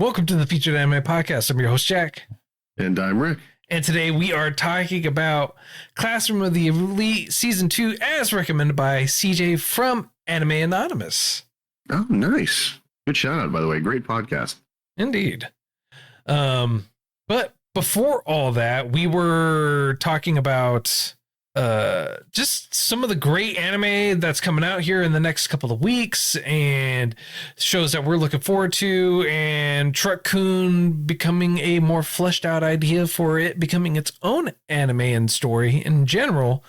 Welcome to the Featured Anime Podcast. I'm your host, Jack. And I'm Rick. And today we are talking about Classroom of the Elite Season 2 as recommended by CJ from Anime Anonymous. Oh, nice. Good shout out, by the way. Great podcast. Indeed. But before all that, we were talking about just some of the great anime that's coming out here in the next couple of weeks and shows that we're looking forward to, and Truck-kun becoming a more fleshed out idea for it becoming its own anime and story in general.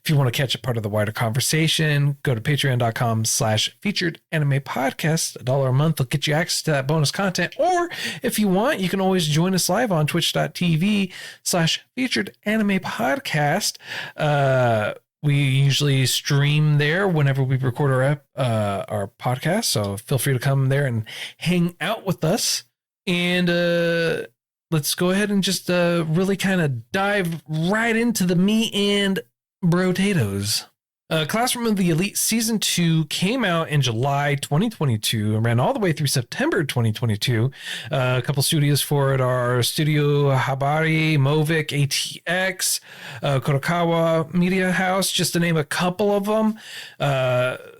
If you want to catch a part of the wider conversation, go to patreon.com/featured anime podcast. $1 a month will get you access to that bonus content. Or if you want, you can always join us live on twitch.tv/featured anime podcast. We usually stream there whenever we record our podcast. So feel free to come there and hang out with us. And let's go ahead and just really kind of dive right into the meat and potatoes. Classroom of the Elite Season 2 came out in July 2022 and ran all the way through September 2022. A couple studios for it are Studio Hibari, Movic, ATX, Kadokawa Media House, just to name a couple of them.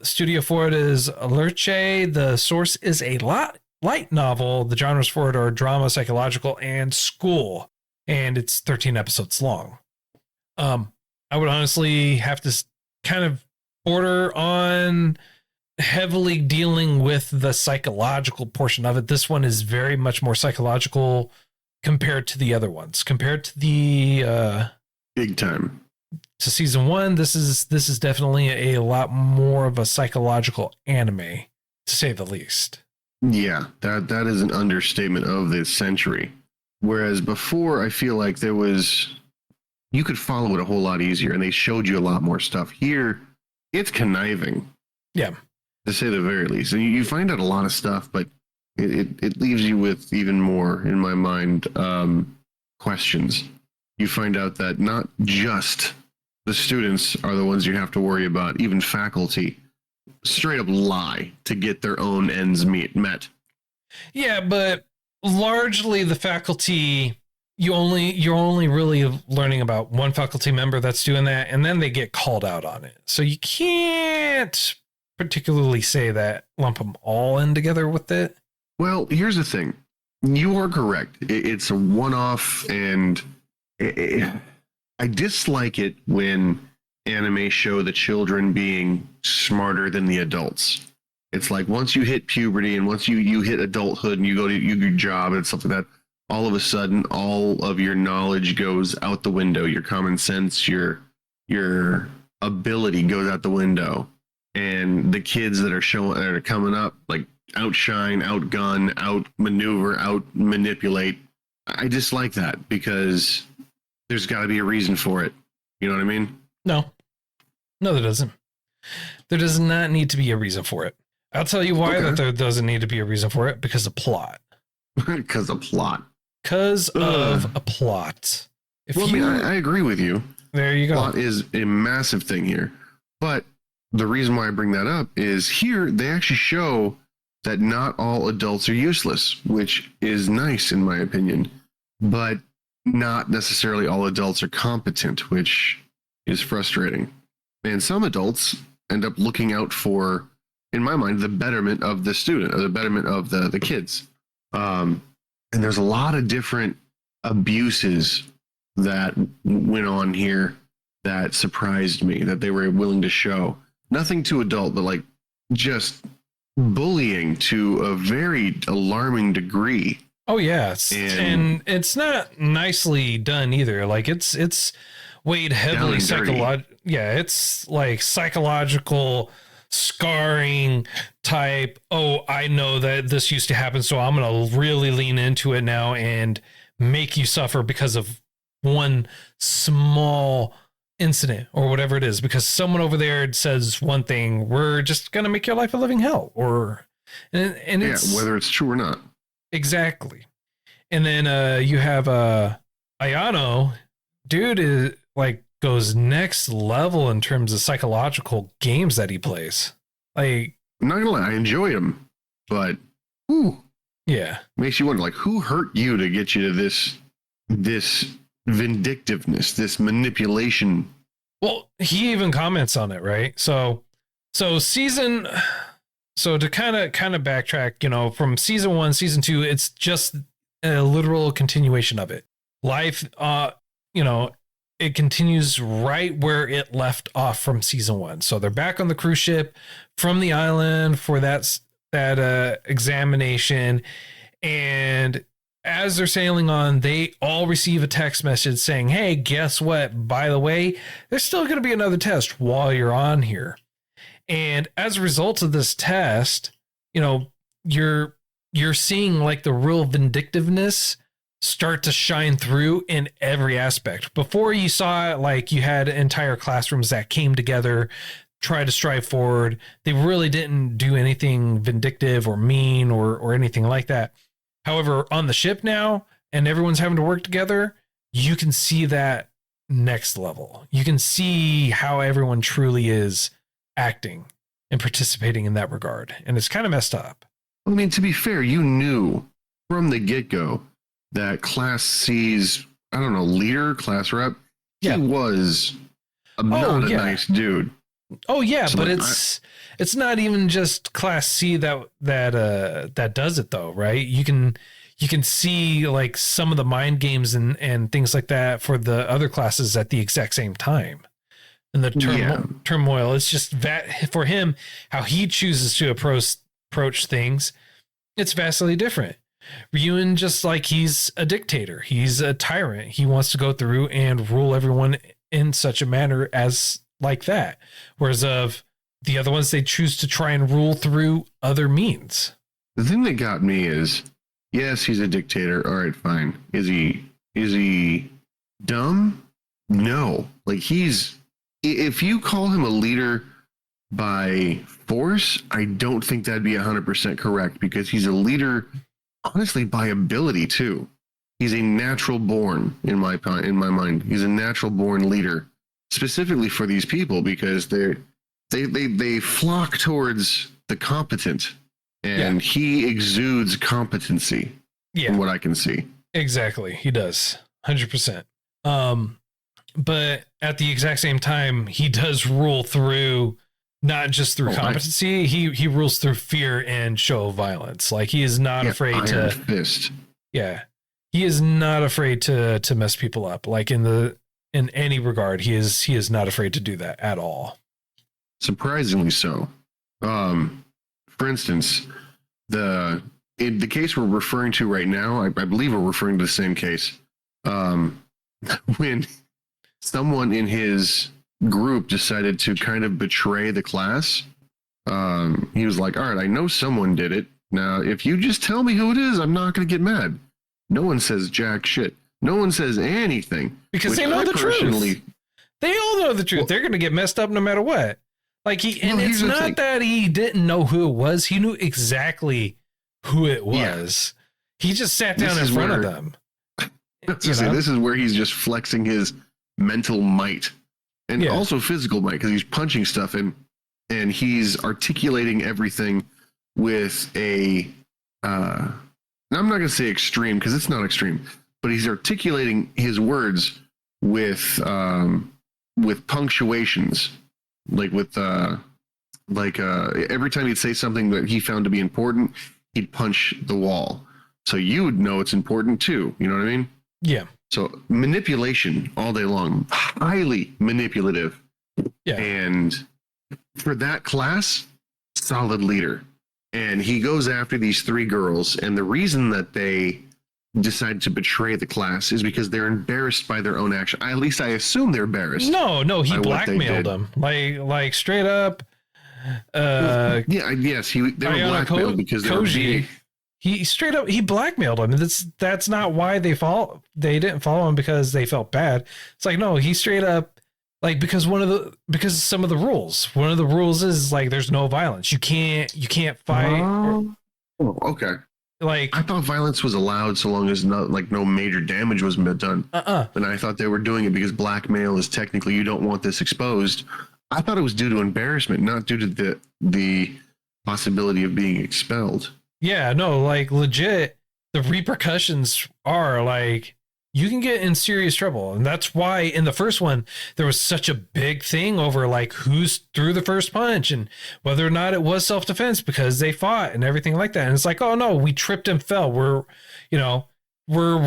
Studio for it is Alerce. The source is a light novel. The genres for it are drama, psychological, and school. And it's 13 episodes long. I would honestly have to kind of border on heavily dealing with the psychological portion of it. This one is very much more psychological compared to the other ones. Compared to the big time to season 1, this is definitely a lot more of a psychological anime, to say the least. Yeah, that is an understatement of this century. Whereas before, I feel like you could follow it a whole lot easier, and they showed you a lot more stuff. Here, it's conniving. Yeah. To say the very least. And you find out a lot of stuff, but it leaves you with even more, in my mind, questions. You find out that not just the students are the ones you have to worry about, even faculty straight up lie to get their own ends met. Yeah, but largely the faculty... You're only really learning about one faculty member that's doing that, and then they get called out on it. So you can't particularly say that lump them all in together with it. Well, here's the thing. You are correct. It's a one-off, and I dislike it when anime show the children being smarter than the adults. It's like once you hit puberty and once you hit adulthood and you go to your job and stuff like that, all of a sudden, all of your knowledge goes out the window. Your common sense, your ability goes out the window. And the kids that are coming up, like outshine, outgun, outmaneuver, outmanipulate. I dislike that because there's got to be a reason for it. You know what I mean? No, there doesn't. There does not need to be a reason for it. I'll tell you why that there doesn't need to be a reason for it. Because of plot. Because of plot. Because of a plot. I agree with you. There you go. Plot is a massive thing here. But the reason why I bring that up is here they actually show that not all adults are useless, which is nice in my opinion. But not necessarily all adults are competent, which is frustrating. And some adults end up looking out for, in my mind, the betterment of the student or the betterment of the kids. And there's a lot of different abuses that went on here that surprised me that they were willing to show. Nothing too adult, but like just bullying to a very alarming degree. Oh yeah, and it's not nicely done either. Like it's weighed heavily psychological. Yeah, it's like psychological scarring type. Oh, I know that this used to happen, so I'm gonna really lean into it now and make you suffer because of one small incident or whatever it is, because someone over there says one thing, we're just gonna make your life a living hell. And it's whether it's true or not. Exactly. And then you have Ayano, dude is like goes next level in terms of psychological games that he plays. Like, I'm not gonna lie, I enjoy him, but ooh, Yeah. Makes you wonder, like, who hurt you to get you to this vindictiveness, this manipulation? Well, he even comments on it, right? So season, so to kind of backtrack, from season 1, season 2, it's just a literal continuation of it. Life, it continues right where it left off from season 1. So they're back on the cruise ship from the island for that examination, and as they're sailing on, they all receive a text message saying, "Hey, guess what? By the way, there's still going to be another test while you're on here." And as a result of this test, you're seeing like the real vindictiveness start to shine through in every aspect. Before, you saw like you had entire classrooms that came together, try to strive forward. They really didn't do anything vindictive or mean or anything like that. However, on the ship now, and everyone's having to work together, you can see that next level. You can see how everyone truly is acting and participating in that regard. And it's kind of messed up. I mean, to be fair, you knew from the get-go that Class C's, I don't know, leader, class rep, he was not a nice dude. Oh yeah, so but it's not even just Class C that does it though, right? You can see like some of the mind games and things like that for the other classes at the exact same time. And the turmoil, it's just that for him, how he chooses to approach things, it's vastly different. Ryuen, just like he's a dictator, he's a tyrant. He wants to go through and rule everyone in such a manner as like that. Whereas of the other ones, they choose to try and rule through other means. The thing that got me is, yes, he's a dictator. All right, fine. Is he dumb? No. Like if you call him a leader by force, I don't think that'd be 100% correct, because he's a leader, honestly, by ability too. He's a natural born in my mind. He's a natural born leader, specifically for these people, because they flock towards the competent, and he exudes competency from what I can see. Exactly. He does 100%. But at the exact same time, he does rule through, not just through competency. He rules through fear and show of violence. Like, he is not afraid to fist. Yeah. He is not afraid to mess people up. Like in any regard, he is not afraid to do that at all. Surprisingly so. For instance, the case we're referring to right now, I believe we're referring to the same case. When someone in his group decided to kind of betray the class, he was like, all right, I know someone did it. Now, if you just tell me who it is, I'm not going to get mad. No one says jack shit. No one says anything. Because they know the truth. They all know the truth. Well, they're going to get messed up no matter what. Like it's not that he didn't know who it was. He knew exactly who it was. Yeah. He just sat down in front of them. This is where he's just flexing his mental might and also physical might, because he's punching stuff and he's articulating everything with a I'm not going to say extreme, because it's not extreme, but he's articulating his words with punctuations, every time he'd say something that he found to be important, he'd punch the wall, so you would know it's important too. You know what I mean? Yeah. So manipulation all day long, highly manipulative. Yeah. And for that class, solid leader. And he goes after these 3 girls, and the reason that they decide to betray the class is because they're embarrassed by their own action. At least I assume they're embarrassed. No, he blackmailed them, like straight up. They were blackmailed because he straight up blackmailed them. That's not why they didn't follow him because they felt bad. It's like, no, he straight up, like, because some of the rules. One of the rules is like there's no violence. You can't fight. Okay. Like, I thought violence was allowed so long as no major damage was done. And I thought they were doing it because blackmail is technically, you don't want this exposed. I thought it was due to embarrassment, not due to the possibility of being expelled. Yeah, no, like legit, the repercussions are like you can get in serious trouble. And that's why in the first one, there was such a big thing over like who's threw the first punch and whether or not it was self-defense because they fought and everything like that. And it's like, oh no, we tripped and fell. We're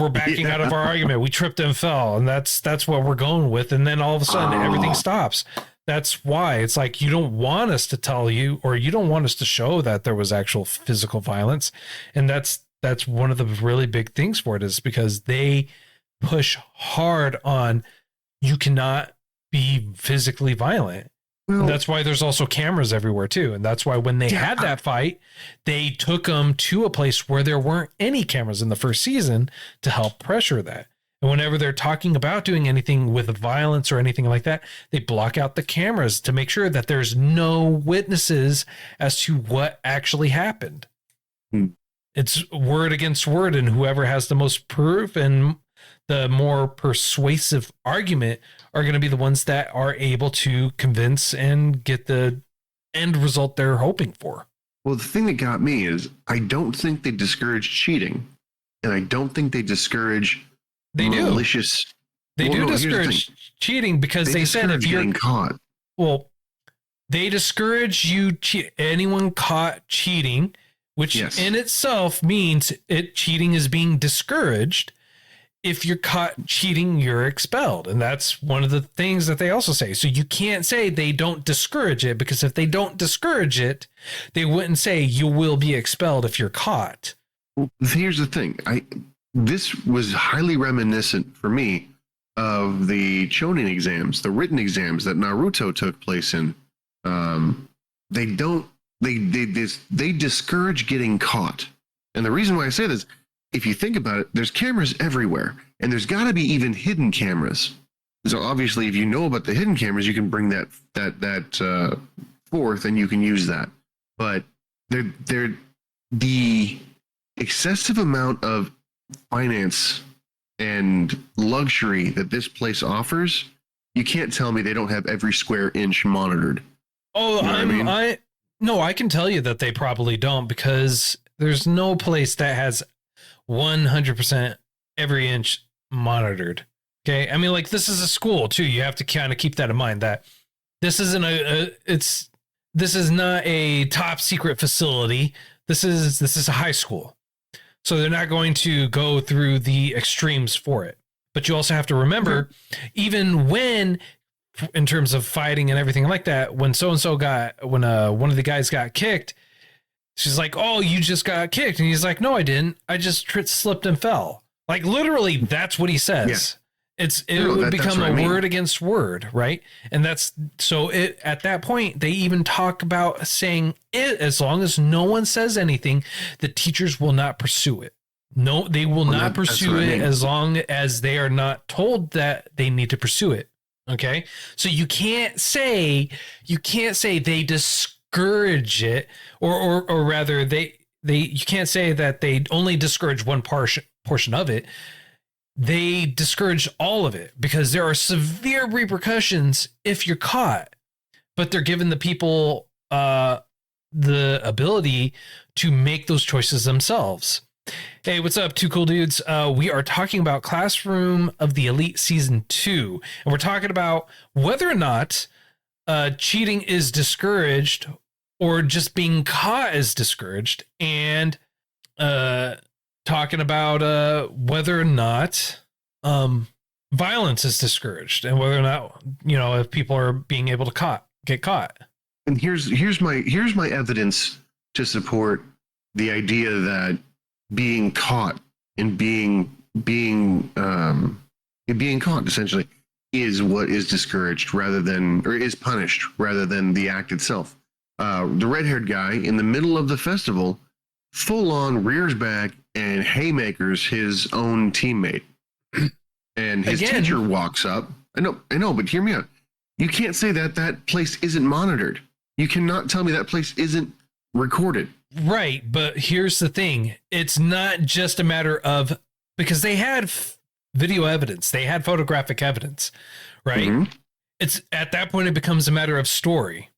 backing out of our argument. We tripped and fell, and that's what we're going with. And then all of a sudden everything stops. That's why it's like you don't want us to tell you, or you don't want us to show that there was actual physical violence. And that's one of the really big things for it, is because they push hard on you cannot be physically violent. Well, and that's why there's also cameras everywhere too. And that's why when they had that fight, they took them to a place where there weren't any cameras in the first season to help pressure that. And whenever they're talking about doing anything with violence or anything like that, they block out the cameras to make sure that there's no witnesses as to what actually happened. It's word against word, and whoever has the most proof and the more persuasive argument are going to be the ones that are able to convince and get the end result they're hoping for. Well, the thing that got me is I don't think they discourage cheating, and I don't think they discourage malicious. They do discourage cheating because they said if you're getting caught. Well, they discourage anyone caught cheating, which in itself means cheating is being discouraged. If you're caught cheating, you're expelled. And that's one of the things that they also say. So you can't say they don't discourage it, because if they don't discourage it, they wouldn't say you will be expelled if you're caught. Well, here's the thing. This was highly reminiscent for me of the Chonin exams, the written exams that Naruto took place in. They discourage getting caught. And the reason why I say this, if you think about it, there's cameras everywhere, and there's got to be even hidden cameras. So obviously, if you know about the hidden cameras, you can bring that forth, and you can use that. But the excessive amount of finance and luxury that this place offers, you can't tell me they don't have every square inch monitored. Oh, I can tell you that they probably don't, because there's no place that has 100% every inch monitored. Okay. I mean, like, this is a school too. You have to kind of keep that in mind, that this isn't this is not a top secret facility. This is a high school. So they're not going to go through the extremes for it. But you also have to remember, even when, in terms of fighting and everything like that, when so-and-so when one of the guys got kicked, she's like, oh, you just got kicked. And he's like, no, I didn't. I just slipped and fell. Like, literally, that's what he says. Yeah. It would become a word against word, right? And that's so at that point, they even talk about saying it, as long as no one says anything, the teachers will not pursue it. No, they will not pursue it as long as they are not told that they need to pursue it. Okay. So you can't say they discourage it, or rather you can't say that they only discourage one portion of it. They discourage all of it, because there are severe repercussions if you're caught, but they're giving the people the ability to make those choices themselves. Hey, what's up, two cool dudes? We are talking about Classroom of the Elite Season 2, and we're talking about whether or not cheating is discouraged, or just being caught is discouraged, and talking about whether or not violence is discouraged, and whether or not, if people are being able to get caught. And here's my evidence to support the idea that being caught and being caught essentially is what is discouraged is punished rather than the act itself. The red-haired guy in the middle of the festival full on rears back and haymakers his own teammate. And his teacher walks up. I know, but hear me out. You can't say that place isn't monitored. You cannot tell me that place isn't recorded. Right, but here's the thing. It's not just a matter of, because they had video evidence, they had photographic evidence, right? Mm-hmm. It's at that point it becomes a matter of story.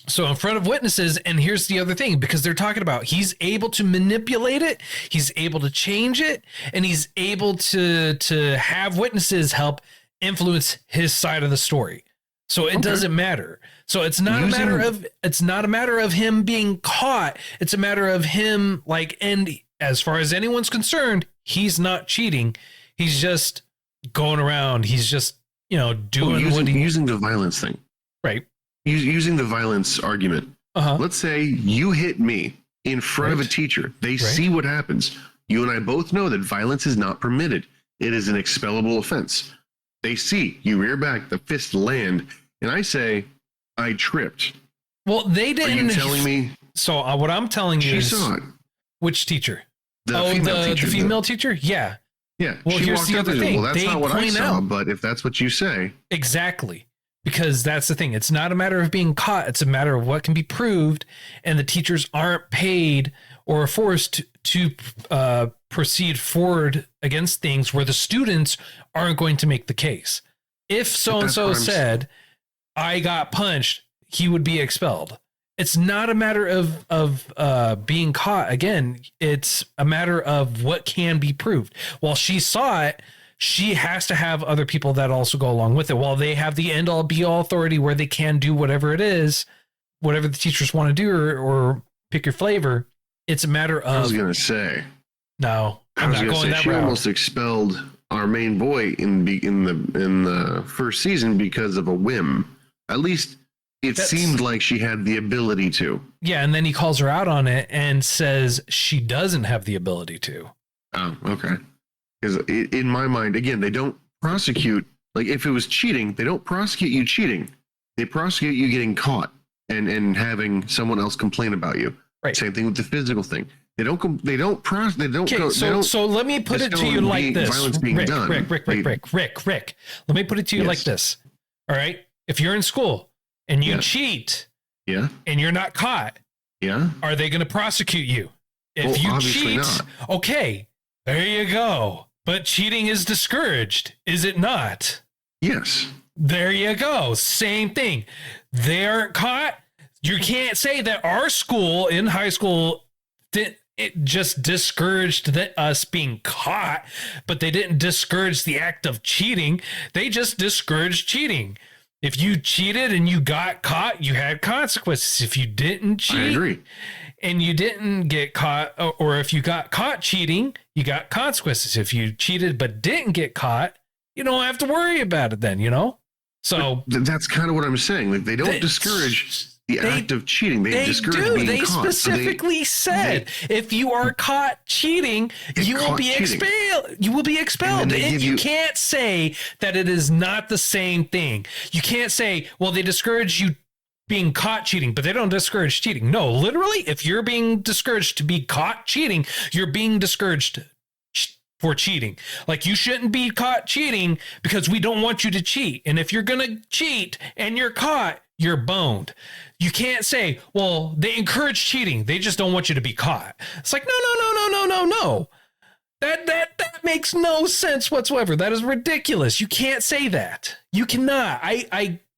So in front of witnesses, and here's the other thing, because they're talking about he's able to manipulate it, he's able to change it, and he's able to have witnesses help influence his side of the story. So it doesn't matter. So it's not a matter of him being caught. It's a matter of him and as far as anyone's concerned, he's not cheating. He's just going around. He's just, doing using the violence thing. Right. Using the violence argument. Let's say you hit me in front of a teacher. They see what happens. You and I both know that violence is not permitted. It is an expellable offense. They see you rear back, the fist land, and I say, I tripped. Well, they didn't. Are you telling me? So what I'm telling you is, she saw it. Which teacher? The female teacher? Yeah. Yeah. Well, here's the other thing. Well, that's not what I saw, but if that's what you say. Exactly. Because that's the thing. It's not a matter of being caught. It's a matter of what can be proved. And the teachers aren't paid or forced to proceed forward against things where the students aren't going to make the case. If so-and-so said, I got punched, he would be expelled. It's not a matter of being caught. Again, it's a matter of what can be proved. While she saw it, she has to have other people that also go along with it. While they have the end-all be-all authority where they can do whatever it is, whatever the teachers want to do or pick your flavor, it's a matter of... I was going to say... No, I'm not going that route. She almost expelled our main boy in the first season because of a whim. At least it seemed like she had the ability to. Yeah, and then he calls her out on it and says she doesn't have the ability to. Oh, okay. Because in my mind, again, they don't prosecute, like if it was cheating, they don't prosecute you cheating. They prosecute you getting caught and having someone else complain about you. Right. Same thing with the physical thing. So let me put it to you like this. Rick. Let me put it to you like this. All right. If you're in school and you cheat and you're not caught, are they going to prosecute you? If you cheat, not. Okay, there you go. But cheating is discouraged, is it not? Yes. There you go. Same thing. They aren't caught. You can't say that our school in high school it just discouraged us being caught, but they didn't discourage the act of cheating. They just discouraged cheating. If you cheated and you got caught, you had consequences. If you didn't cheat, I agree. And you didn't get caught, or if you got caught cheating, you got consequences. If you cheated but didn't get caught, you don't have to worry about it then, So that's kind of what I'm saying. Like they don't discourage the act of cheating. They discourage being caught. They specifically said if you are caught cheating, you will be expelled. You will be expelled. And you can't say that it is not the same thing. You can't say, well, they discourage you being caught cheating, but they don't discourage cheating. No, literally, if you're being discouraged to be caught cheating, you're being discouraged for cheating. Like you shouldn't be caught cheating because we don't want you to cheat. And if you're going to cheat and you're caught, you're boned. You can't say, well, they encourage cheating. They just don't want you to be caught. It's like, no. That makes no sense whatsoever. That is ridiculous. You can't say that. You cannot. I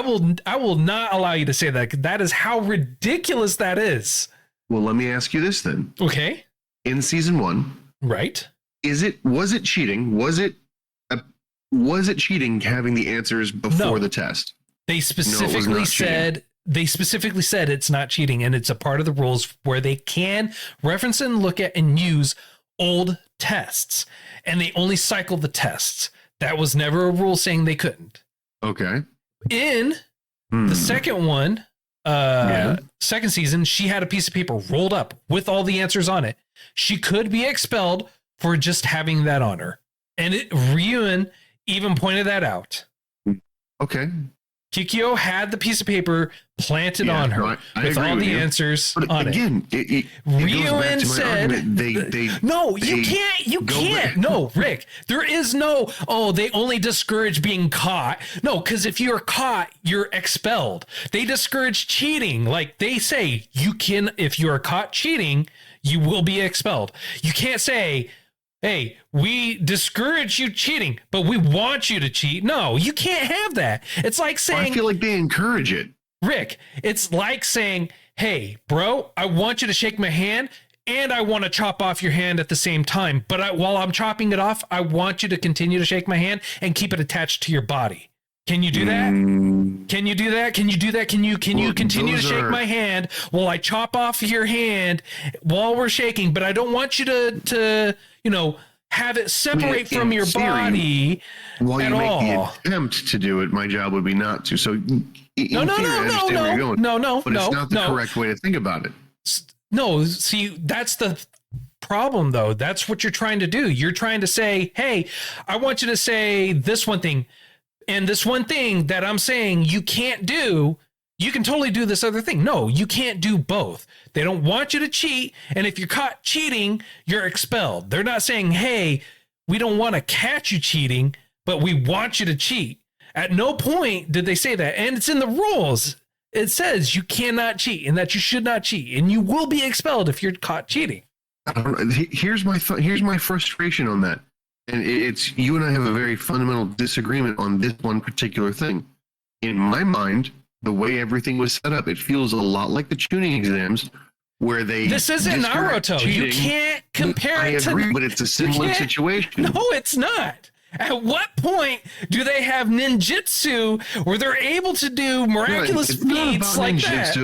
will not allow you to say that. That is how ridiculous that is. Well, let me ask you this then. Okay. In season 1, right? Was it cheating? Was it cheating having the answers before the test? They specifically said it's not cheating, and it's a part of the rules where they can reference and look at and use old tests, and they only cycle the tests. That was never a rule saying they couldn't. Okay. In the second one, second season, she had a piece of paper rolled up with all the answers on it. She could be expelled for just having that on her. And Ryuen even pointed that out. Okay. Kikyo had the piece of paper planted on her with all the answers on it. Again, Ryuen said, you can't. No, Rick, there is no, they only discourage being caught. No, because if you're caught, you're expelled. They discourage cheating. Like they say, if you are caught cheating, you will be expelled. You can't say, hey, we discourage you cheating, but we want you to cheat. No, you can't have that. It's like saying, I feel like they encourage it. Rick, it's like saying, hey, bro, I want you to shake my hand and I want to chop off your hand at the same time. But while I'm chopping it off, I want you to continue to shake my hand and keep it attached to your body. Can you do that? Can you do that? Can you do that? Can you continue to shake my hand while I chop off your hand while we're shaking? But I don't want you to have it separate from your body while at you make all. the attempt to do it. My job would be not to. So No. But it's not the correct way to think about it. No, see, that's the problem, though. That's what you're trying to do. You're trying to say, hey, I want you to say this one thing. And this one thing that I'm saying you can't do, you can totally do this other thing. No, you can't do both. They don't want you to cheat. And if you're caught cheating, you're expelled. They're not saying, hey, we don't want to catch you cheating, but we want you to cheat. At no point did they say that. And it's in the rules. It says you cannot cheat and that you should not cheat. And you will be expelled if you're caught cheating. Here's my frustration on that. And it's you and I have a very fundamental disagreement on this one particular thing. In my mind, the way everything was set up, it feels a lot like the tuning exams where they. This isn't Naruto. Cheating. You can't compare it to. I agree, but it's a similar situation. No, it's not. At what point do they have ninjutsu where they're able to do miraculous feats like that?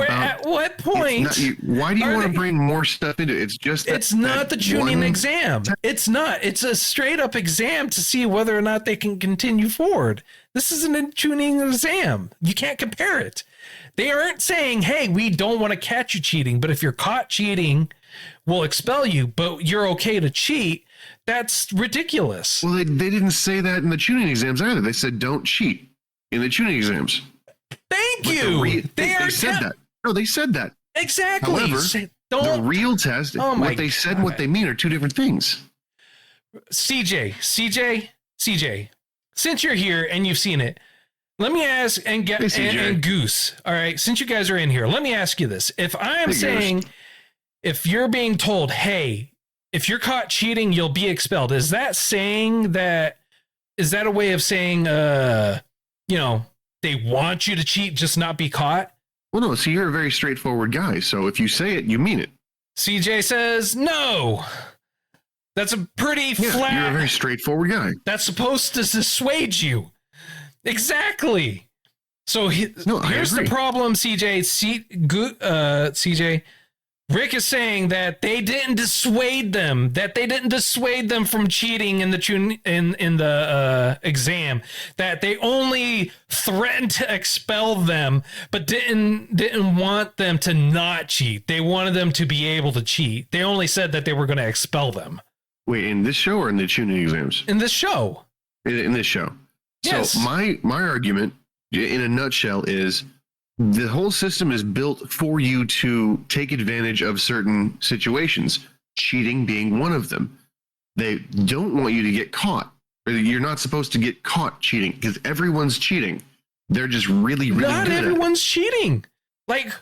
At what point? Why do you want to bring more stuff into it? It's just that, it's not the tuning exam. It's not. It's a straight up exam to see whether or not they can continue forward. This isn't a tuning exam. You can't compare it. They aren't saying, hey, we don't want to catch you cheating, but if you're caught cheating, we'll expel you, but you're okay to cheat. That's ridiculous. Well, they didn't say that in the tuning exams either. They said don't cheat in the tuning exams. Thank you. They said that. No, they said that. Exactly. However, the real test, what they said and what they mean are two different things. CJ, since you're here and you've seen it, let me ask, and Goose, all right, since you guys are in here, let me ask you this. If I am saying, if you're being told, hey, if you're caught cheating, you'll be expelled. Is that saying that, is that a way of saying, they want you to cheat, just not be caught? Well, no, see, you're a very straightforward guy. So if you say it, you mean it. CJ says, no. That's a pretty flat. You're a very straightforward guy. That's supposed to dissuade you. Exactly. So here's the problem, CJ. CJ. Rick is saying that they didn't dissuade them. From cheating in the exam. That they only threatened to expel them, but didn't want them to not cheat. They wanted them to be able to cheat. They only said that they were going to expel them. Wait, in this show or in the tuning exams? In this show. In this show. Yes. So my argument, in a nutshell, is the whole system is built for you to take advantage of certain situations, cheating being one of them. They don't want you to get caught. You're not supposed to get caught cheating because everyone's cheating. They're just really good at it. Not everyone's cheating. Like,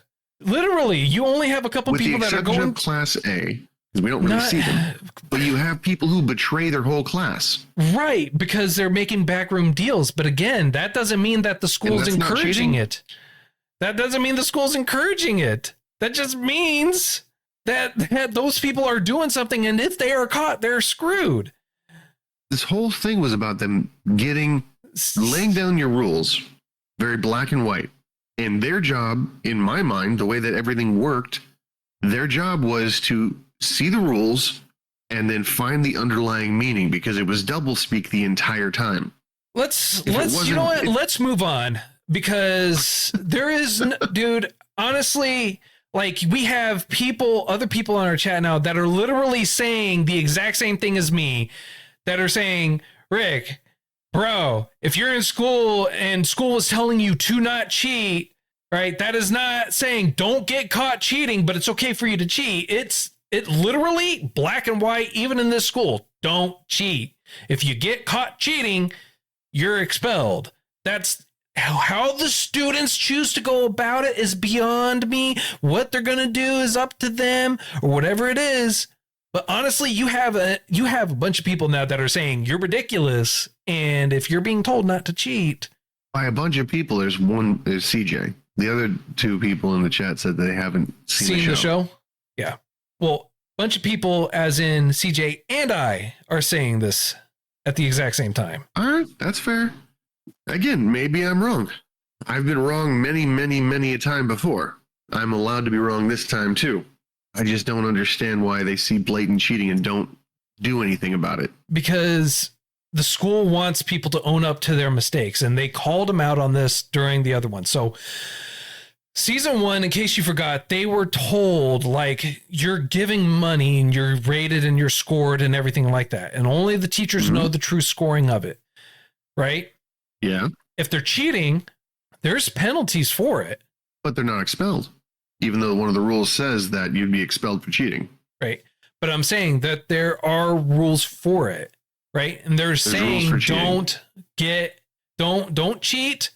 literally, you only have a couple people that are going... With the exception of Class A, because we don't really see them. But you have people who betray their whole class. Right, because they're making backroom deals. But again, that doesn't mean that the school's encouraging it. That doesn't mean the school's encouraging it. That just means that those people are doing something, and if they are caught, they're screwed. This whole thing was about them laying down your rules, very black and white. And their job, in my mind, the way that everything worked, their job was to see the rules and then find the underlying meaning, because it was doublespeak the entire time. Let's you know what? Let's move on. Because there is, dude, honestly, like, we have other people on our chat now that are literally saying the exact same thing as me, that are saying, Rick, bro, if you're in school and school is telling you to not cheat, right? That is not saying don't get caught cheating, but it's okay for you to cheat. It literally black and white, even in this school, don't cheat. If you get caught cheating, you're expelled. That's how the students choose to go about it is beyond me. What they're going to do is up to them, or whatever it is. But honestly, you have a bunch of people now that are saying you're ridiculous, and if you're being told not to cheat, by a bunch of people, there's CJ. The other two people in the chat said they haven't seen the show. Yeah. Well, a bunch of people, as in CJ and I, are saying this at the exact same time. All right, that's fair. Again, maybe I'm wrong. I've been wrong many a time before. I'm allowed to be wrong this time too. I just don't understand why they see blatant cheating and don't do anything about it. Because the school wants people to own up to their mistakes, and they called them out on this during the other one. So season 1, in case you forgot, they were told, like, you're giving money and you're rated and you're scored and everything like that. And only the teachers know the true scoring of it. Right? Yeah. If they're cheating, there's penalties for it. But they're not expelled, even though one of the rules says that you'd be expelled for cheating. Right. But I'm saying that there are rules for it. Right. And there's saying don't cheat.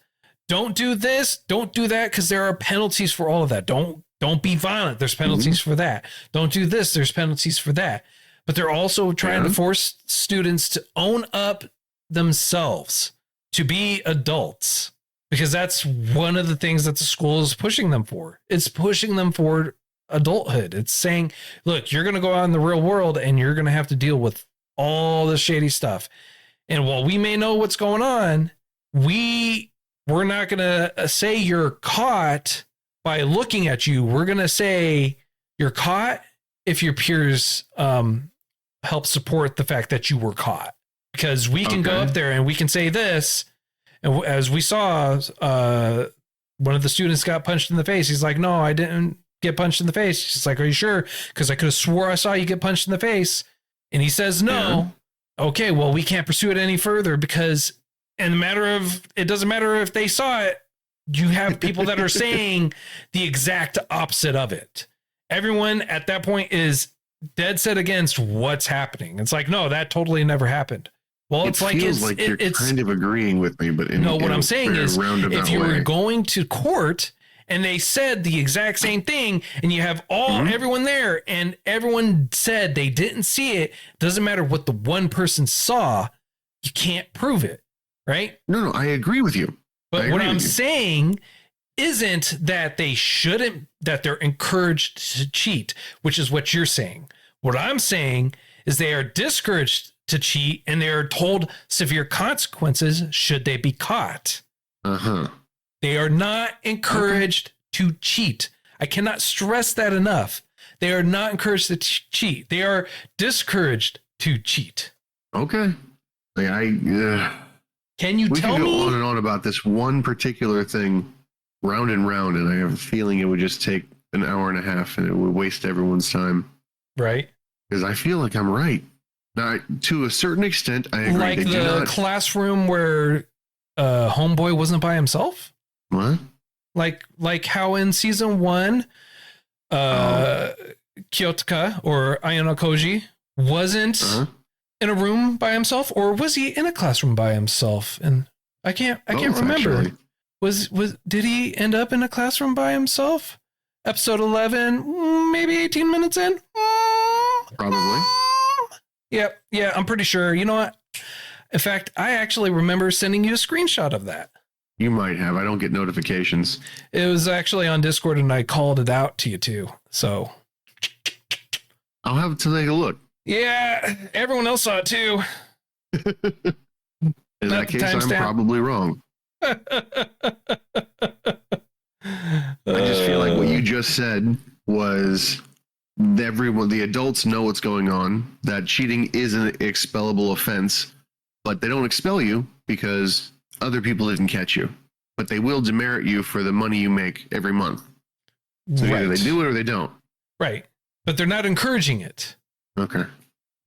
Don't do this. Don't do that. Because there are penalties for all of that. Don't be violent. There's penalties for that. Don't do this. There's penalties for that. But they're also trying to force students to own up themselves, to be adults, because that's one of the things that the school is pushing them for. It's pushing them for adulthood. It's saying, look, you're going to go out in the real world and you're going to have to deal with all the shady stuff. And while we may know what's going on, we're not going to say you're caught by looking at you. We're going to say you're caught if your peers help support the fact that you were caught. Because we can go up there and we can say this. And as we saw, one of the students got punched in the face. He's like, no, I didn't get punched in the face. She's like, are you sure? Because I could have swore I saw you get punched in the face. And he says, no. Yeah. Okay, well, we can't pursue it any further because it doesn't matter if they saw it. You have people that are saying the exact opposite of it. Everyone at that point is dead set against what's happening. It's like, no, that totally never happened. Well, it's you're kind of agreeing with me, but what I'm saying is, if you were going to court and they said the exact same thing, and you have everyone there, and everyone said they didn't see it, doesn't matter what the one person saw, you can't prove it, right? No, I agree with you. But what I'm saying isn't that that they're encouraged to cheat, which is what you're saying. What I'm saying is they are discouraged to cheat, and they are told severe consequences should they be caught. They are not encouraged to cheat. I cannot stress that enough. They are not encouraged to cheat. They are discouraged to cheat. Okay. Can you tell me? We can go on and on about this one particular thing round and round, and I have a feeling it would just take an hour and a half and it would waste everyone's time. Right. Because I feel like I'm right. Now, to a certain extent, I agree. Like the classroom where Homeboy wasn't by himself? What? Like how in season 1, Kyotoka or Ayano Koji wasn't in a room by himself, or was he in a classroom by himself? And I can't remember. Actually. Did he end up in a classroom by himself? Episode 11, maybe 18 minutes in? Probably. Yeah, I'm pretty sure. You know what? In fact, I actually remember sending you a screenshot of that. You might have. I don't get notifications. It was actually on Discord, and I called it out to you too. So I'll have to take a look. Yeah, everyone else saw it too. In that case, I'm probably wrong. I just feel like what you just said was the adults know what's going on, that cheating is an expellable offense, but they don't expel you because other people didn't catch you, but they will demerit you for the money you make every month. So either they do it or they don't. Right. But they're not encouraging it. Okay.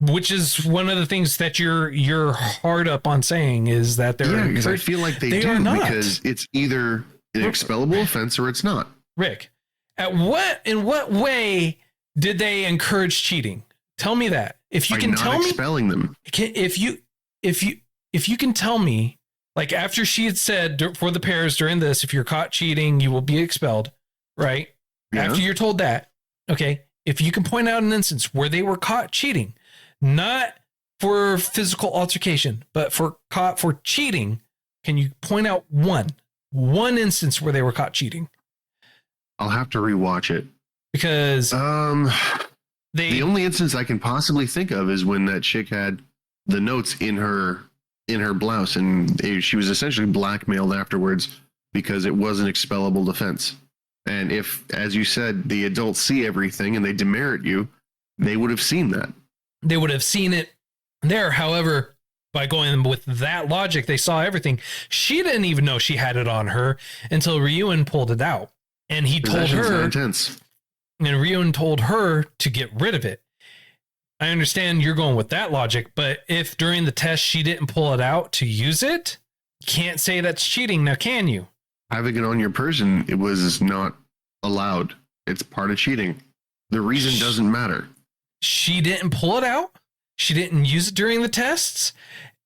Which is one of the things that you're hard up on saying is that they're because I feel like they do because it's either an expellable offense or it's not. Rick, in what way did they encourage cheating? Tell me that. If you can tell me, expelling them. If you can tell me, like after she had said for the pairs during this, if you're caught cheating, you will be expelled, right? Yeah. After you're told that, okay. if you can point out an instance where they were caught cheating, not for physical altercation, but caught for cheating, can you point out one instance where they were caught cheating? I'll have to rewatch it. Because the only instance I can possibly think of is when that chick had the notes in her blouse, and she was essentially blackmailed afterwards because it was an expellable defense. And if, as you said, the adults see everything and they demerit you, they would have seen that. They would have seen it there. However, by going with that logic, they saw everything. She didn't even know she had it on her until Ryuen pulled it out. And he told her, intense. And Ryuen told her to get rid of it. I understand you're going with that logic, but if during the test she didn't pull it out to use it, you can't say that's cheating now, can you? Having it on your person, it was not allowed. It's part of cheating. The reason doesn't matter. She didn't pull it out. She didn't use it during the tests.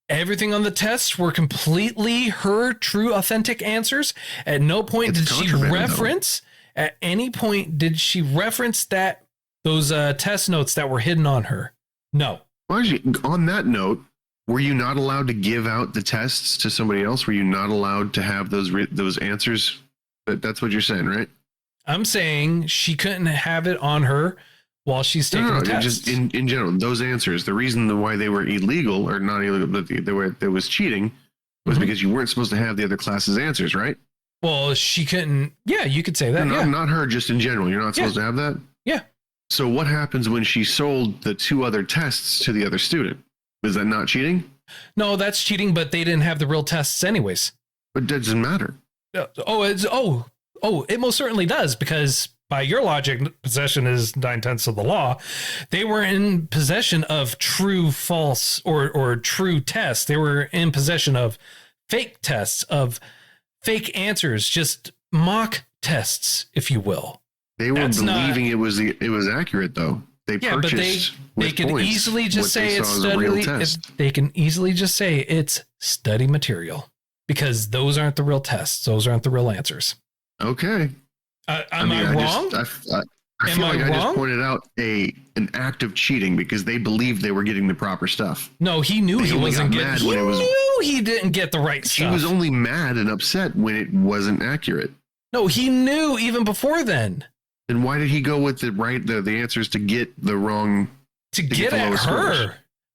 Everything on the tests were completely her true, authentic answers. At no point did she reference, at any point did she reference that those test notes that were hidden on her. No. On that note, were you not allowed to give out the tests to somebody else? Were you not allowed to have those answers? That's what you're saying, right? I'm saying she couldn't have it on her while she's taking the test. Just in general, those answers, the reason why they were illegal, or not illegal, but there was cheating, was because you weren't supposed to have the other class's answers, right? Well, she couldn't. Yeah, you could say that. Not her, just in general. You're not supposed to have that? Yeah. So what happens when she sold the 2 other tests to the other student? Is that not cheating? No, that's cheating, but they didn't have the real tests anyways. But that doesn't matter. It most certainly does, because by your logic, possession is 9/10 of the law. They were in possession of true, false, or true tests. They were in possession of fake tests, of fake answers, just mock tests, if you will. They were believing it was accurate, though. They purchased. But they can easily just say it's study. They can easily just say it's study material, because those aren't the real tests. Those aren't the real answers. Okay. Am I wrong? I feel like I just pointed out an act of cheating because they believed they were getting the proper stuff. No, he knew he wasn't getting. He knew he didn't get the right stuff. He was only mad and upset when it wasn't accurate. No, he knew even before then. Then why did he go with the answers to get the wrong? To get at her. Scores?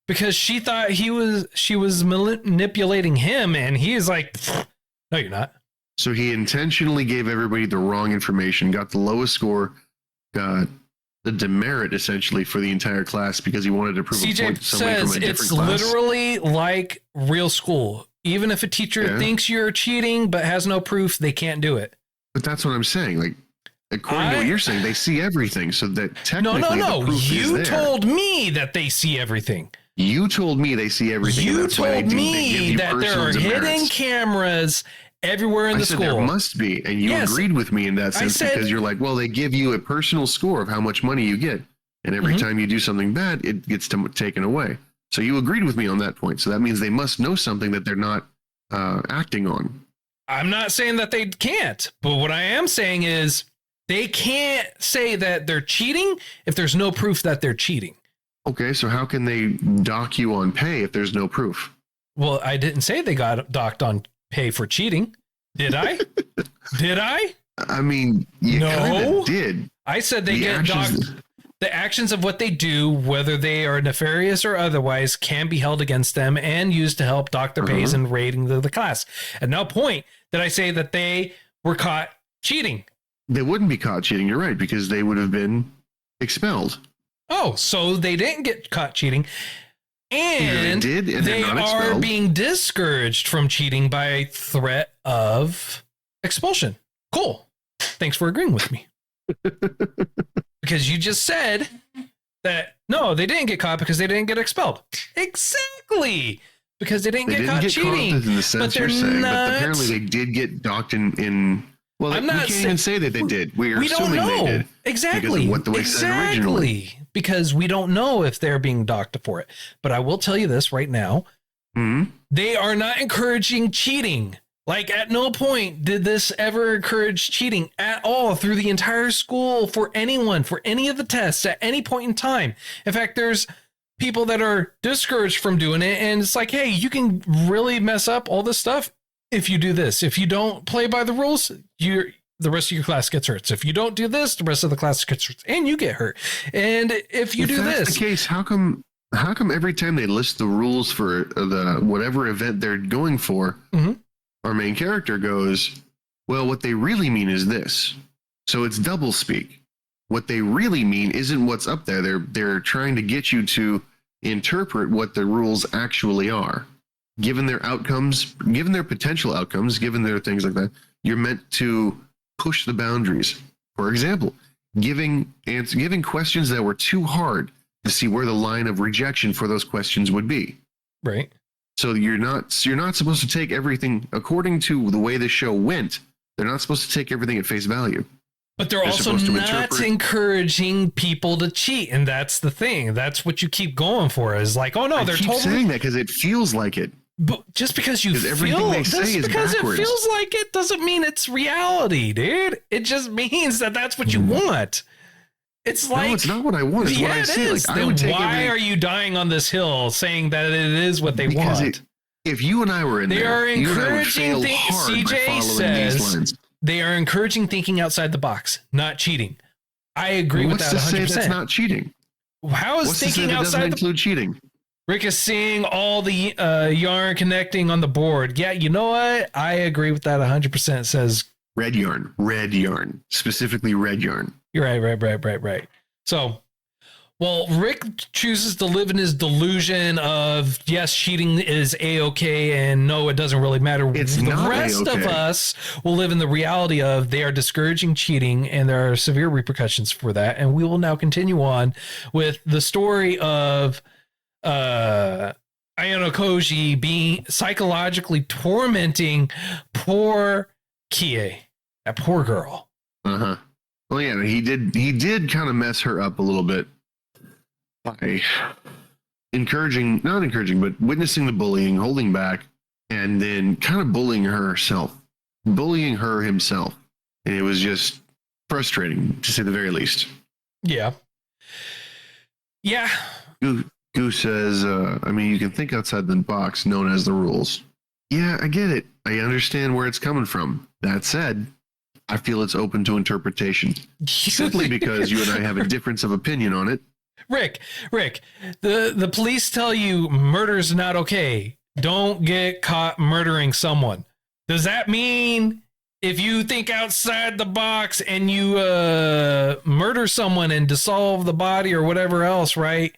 Because she thought she was manipulating him, and he is like, no, you're not. So he intentionally gave everybody the wrong information, got the lowest score, got the demerit essentially for the entire class because he wanted to prove a point to somebody from a different class. It's literally like real school. Even if a teacher thinks you're cheating but has no proof, they can't do it. But that's what I'm saying. Like, according to what you're saying, they see everything. So that technically no. The proof You is there. told me that they see everything. You told me they see everything. You told me that there are hidden cameras everywhere in the school. There must be, and you agreed with me in that sense because you're like, well, they give you a personal score of how much money you get, and every time you do something bad, it gets taken away. So you agreed with me on that point. So that means they must know something that they're not acting on. I'm not saying that they can't, but what I am saying is they can't say that they're cheating if there's no proof that they're cheating. Okay, so how can they dock you on pay if there's no proof? Well, I didn't say they got docked on pay for cheating. Did I? Did I? I mean, you kind of did. I said they get docked. The actions of what they do, whether they are nefarious or otherwise, can be held against them and used to help dock their pays and rating the class. At no point did I say that they were caught cheating. They wouldn't be caught cheating. You're right, because they would have been expelled. Oh, so they didn't get caught cheating. And they are being discouraged from cheating by threat of expulsion. Cool. Thanks for agreeing with me. Because you just said that, no, they didn't get caught because they didn't get expelled. Exactly. Because they didn't get caught cheating. In the sense you're saying, but apparently they did get docked in well, we can't even say that they did. We don't know. They did. Exactly. Because of what the way said originally. Because we don't know if they're being docked for it. But I will tell you this right now. Mm-hmm. They are not encouraging cheating. Like, at no point did this ever encourage cheating at all through the entire school for anyone, for any of the tests at any point in time. In fact, there's people that are discouraged from doing it. And it's like, hey, you can really mess up all this stuff if you do this. If you don't play by the rules, the rest of your class gets hurt. So if you don't do this, the rest of the class gets hurt and you get hurt. And if you do that's this, the case, how come every time they list the rules for the whatever event they're going for, our main character goes, well, what they really mean is this. So it's double speak. What they really mean isn't what's up there. They're trying to get you to interpret what the rules actually are. Given their outcomes, given their potential outcomes, given their things like that, you're meant to push the boundaries. For example, giving questions that were too hard to see where the line of rejection for those questions would be. Right. So you're not supposed to take everything according to the way the show went. They're not supposed to take everything at face value. But they're also not encouraging people to cheat, and that's the thing. That's what you keep going for. Is like, oh no, they're totally saying that because it feels like it. But just because you feel, just because it feels like it, doesn't mean it's reality, dude. It just means that that's what you want. It's like, no, it's not what I want. It's what I see. Like, I would take why are you dying on this hill saying that it is what they want? If you and I were in there, are encouraging CJ says they are encouraging thinking outside the box, not cheating. I agree with that 100%. What's to say that's not cheating? How is thinking outside the include cheating? Rick is seeing all the yarn connecting on the board. Yeah, you know what? I agree with that 100%. It says red yarn, specifically red yarn. You're right. So, well, Rick chooses to live in his delusion of, yes, cheating is A-okay, and no, it doesn't really matter. It's the not rest of us will live in the reality of they are discouraging cheating, and there are severe repercussions for that. And we will now continue on with the story of Ayano Koji being psychologically tormenting poor Kie, that poor girl. Uh-huh. Well, yeah, he did kind of mess her up a little bit by not encouraging, but witnessing the bullying, holding back, and then kind of bullying her himself. And it was just frustrating, to say the very least. Yeah. Goo says, you can think outside the box known as the rules. Yeah, I get it. I understand where it's coming from. That said, I feel it's open to interpretation. Simply because you and I have a difference of opinion on it. Rick, the police tell you murder's not okay. Don't get caught murdering someone. Does that mean if you think outside the box and you murder someone and dissolve the body or whatever else, right?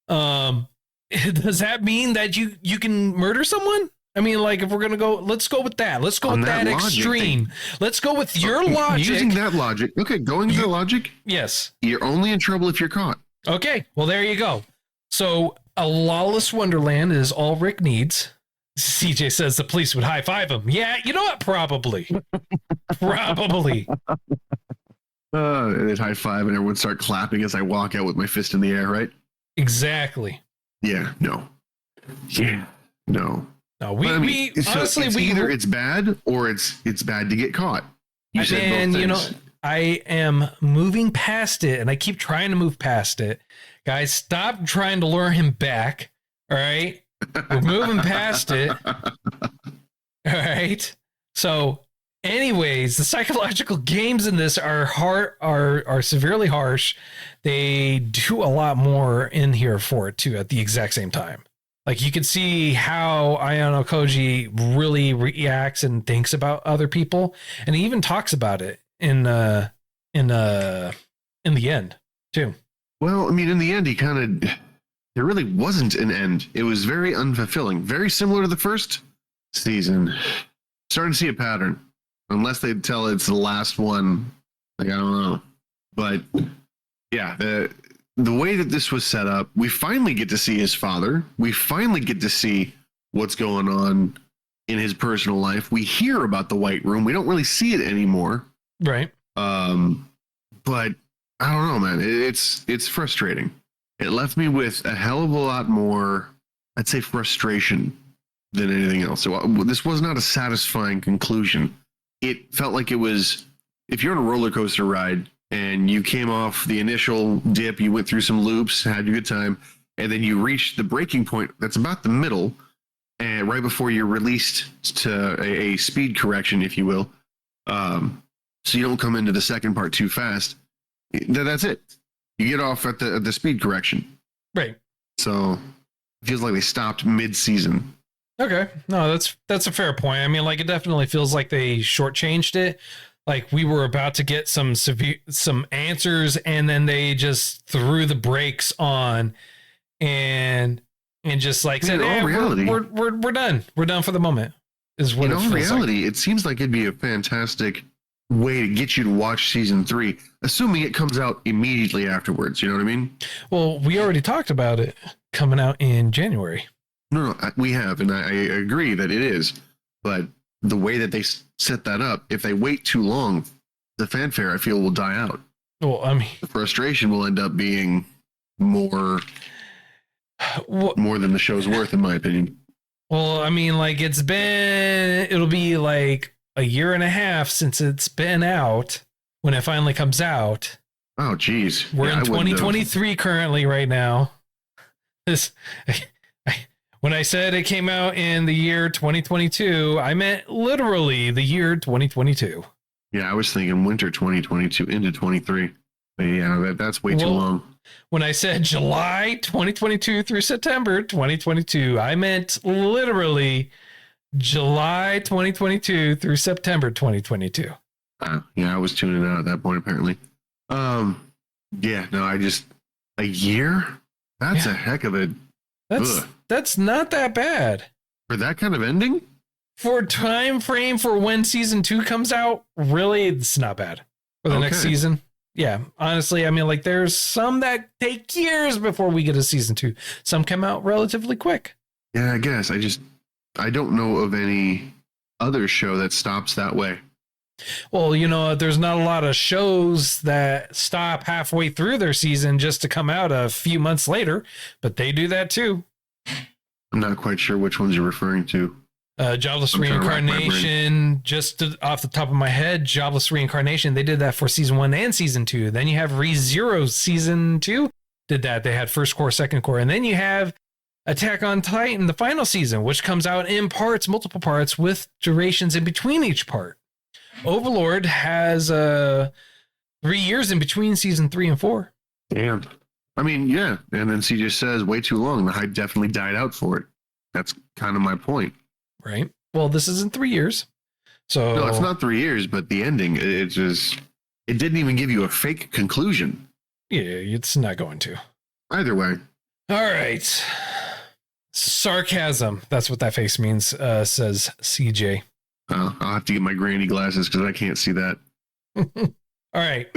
Does that mean that you can murder someone? I mean, like, if we're going to go, let's go with that. Let's go with that extreme. Let's go with your logic. Using that logic. Okay, going to the logic. Yes. You're only in trouble if you're caught. Okay, well, there you go. So a lawless wonderland is all Rick needs. CJ says the police would high five him. Yeah, you know what? Probably. Probably. And they'd high five and everyone would start clapping as I walk out with my fist in the air, right? Exactly. Yeah, no. Yeah, no. No, we honestly, either it's bad or it's bad to get caught. You said both things. You know, I am moving past it, and I keep trying to move past it. Guys, stop trying to lure him back. All right, we're moving past it. All right. So, anyways, the psychological games in this are severely harsh. They do a lot more in here for it too at the exact same time. Like, you can see how Ayano Koji really reacts and thinks about other people, and he even talks about it in the end too. Well, I mean, in the end, there really wasn't an end. It was very unfulfilling, very similar to the first season. Starting to see a pattern, unless they tell it's the last one. Like, I don't know, but yeah, the way that this was set up, we finally get to see his father. We finally get to see what's going on in his personal life. We hear about the White Room. We don't really see it anymore. Right. But I don't know, man. It's frustrating. It left me with a hell of a lot more, I'd say, frustration than anything else. So this was not a satisfying conclusion. It felt like it was, if you're on a roller coaster ride and you came off the initial dip, you went through some loops, had a good time, and then you reached the breaking point that's about the middle, and right before you're released to a speed correction, if you will, so you don't come into the second part too fast. That's it. You get off at the speed correction. Right. So it feels like they stopped mid-season. Okay. No, that's a fair point. I mean, like, it definitely feels like they shortchanged it. Like, we were about to get some answers, and then they just threw the brakes on and just like said, reality, we're done. We're done for the moment. Is what in all reality, it seems like it'd be a fantastic way to get you to watch season 3, assuming it comes out immediately afterwards. You know what I mean? Well, we already talked about it coming out in January. No, we have, and I agree that it is. But the way that they set that up, if they wait too long, the fanfare, I feel, will die out. Well, I mean, the frustration will end up being more than the show's worth, in my opinion. Well, I mean, like, it'll be like a year and a half since it's been out when it finally comes out. Oh, geez. We're in 2023 currently right now. When I said it came out in the year 2022, I meant literally the year 2022. Yeah, I was thinking winter 2022 into 23. But yeah, that's way too long. When I said July 2022 through September 2022, I meant literally July 2022 through September 2022. Yeah, I was tuning out at that point, apparently. Yeah, no, a year? That's a heck of a... That's not that bad. For that kind of ending? For time frame for when season 2 comes out, really, it's not bad. For the next season. Yeah, honestly, I mean, like, there's some that take years before we get a season 2. Some come out relatively quick. Yeah, I guess. I don't know of any other show that stops that way. Well, you know, there's not a lot of shows that stop halfway through their season just to come out a few months later, but they do that too. I'm not quite sure which ones you're referring to. Jobless Reincarnation, just off the top of my head, Jobless Reincarnation, they did that for season 1 and season 2. Then you have ReZero season 2 did that. They had first cour, second cour. And then you have Attack on Titan, the final season, which comes out in parts, multiple parts, with durations in between each part. Overlord has 3 years in between season 3 and 4. Damn. I mean, yeah. And then CJ says way too long. The hype definitely died out for it. That's kind of my point. Right. Well, this isn't 3 years. So no, it's not 3 years, but the ending, it didn't even give you a fake conclusion. Yeah, it's not going to. Either way. All right. Sarcasm. That's what that face means, says CJ. I'll have to get my granny glasses because I can't see that. All right.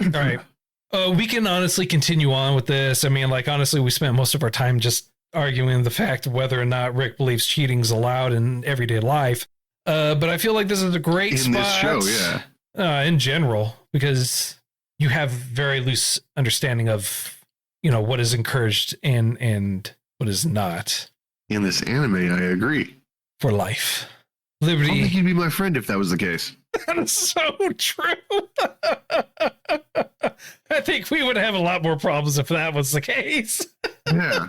We can honestly continue on with this. I mean, like, honestly, we spent most of our time just arguing the fact of whether or not Rick believes cheating's allowed in everyday life. But I feel like this is a great spot. In this show, yeah. In general, because you have very loose understanding of, you know, what is encouraged and what is not. In this anime, I agree. For life. Liberty. I don't think you'd be my friend if that was the case. That is so true. I think we would have a lot more problems if that was the case. Yeah.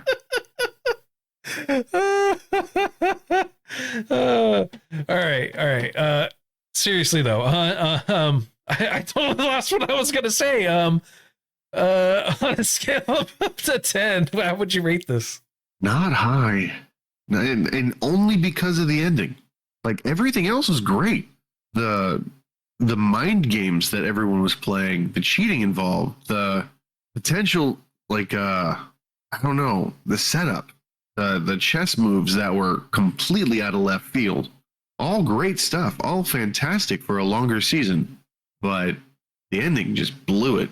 All right. Seriously though, I totally lost what I was gonna say. On a scale of up to 10, how would you rate this? Not high, and only because of the ending. Like, everything else was great. The mind games that everyone was playing, the cheating involved, the potential, like, I don't know, the setup, the chess moves that were completely out of left field. All great stuff, all fantastic for a longer season, but the ending just blew it.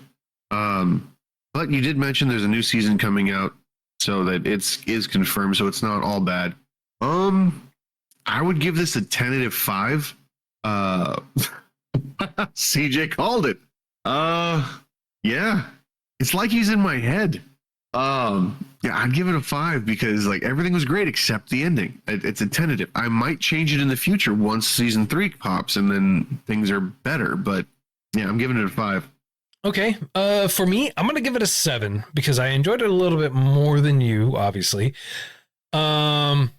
But you did mention there's a new season coming out, so that is confirmed, so it's not all bad. I would give this a tentative 5. CJ called it. Yeah. It's like he's in my head. Yeah, I'd give it a 5 because like everything was great except the ending. It's a tentative. I might change it in the future once season 3 pops and then things are better. But yeah, I'm giving it a 5. Okay. For me, I'm gonna give it a 7 because I enjoyed it a little bit more than you, obviously. I'm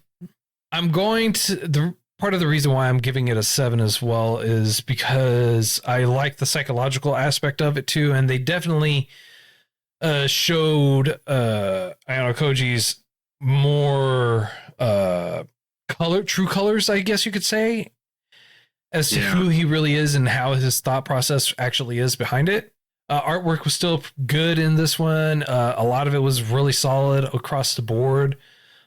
going to the part of the reason why I'm giving it a 7 as well is because I like the psychological aspect of it too, and they definitely showed Ayano Koji's more true colors, I guess you could say, as to who he really is and how his thought process actually is behind it. Artwork was still good in this one. A lot of it was really solid across the board.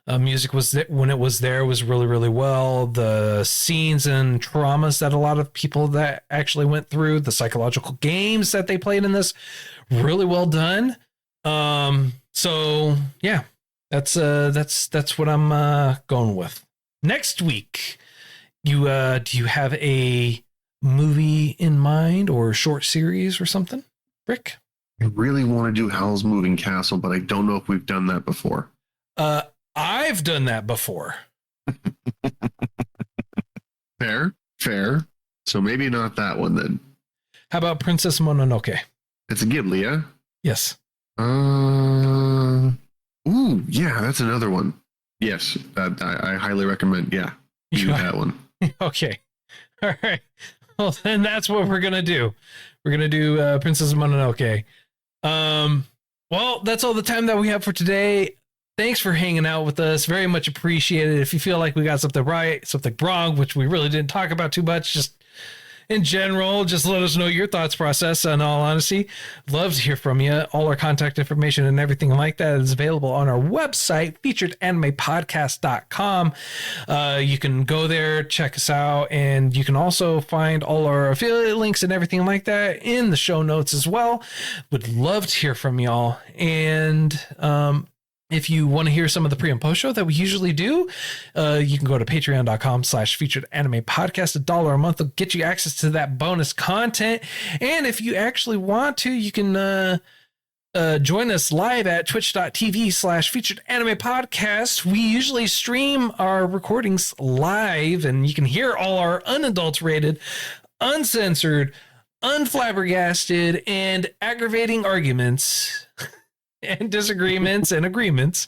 Music was when it was there was really, really well. The scenes and traumas that a lot of people that actually went through, the psychological games that they played in this, really well done. So yeah, that's what I'm going with. Next week, do you have a movie in mind or short series or something, Rick? I really want to do Howl's Moving Castle, but I don't know if we've done that before. I've done that before. Fair. So maybe not that one then. How about Princess Mononoke? It's a Ghibli, yeah? Yes. Ooh, yeah, that's another one. Yes, that I highly recommend. Yeah, do that one. Okay. All right. Well, then that's what we're gonna do. We're gonna do Princess Mononoke. Well, that's all the time that we have for today. Thanks for hanging out with us. Very much appreciated. If you feel like we got something right, something wrong, which we really didn't talk about too much, just in general, just let us know your thoughts process. In all honesty, love to hear from you. All our contact information and everything like that is available on our website, featuredanimepodcast.com. You can go there, check us out, and you can also find all our affiliate links and everything like that in the show notes as well. Would love to hear from y'all. And if you want to hear some of the pre and post show that we usually do, you can go to patreon.com/featuredanimepodcast. $1 a month will get you access to that bonus content. And if you actually want to, you can join us live at twitch.tv/featuredanimepodcast. We usually stream our recordings live, and you can hear all our unadulterated, uncensored, unflabbergasted, and aggravating arguments and disagreements and agreements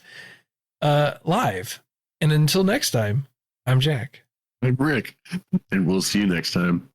live. And until next time, I'm Jack. I'm Rick, and we'll see you next time.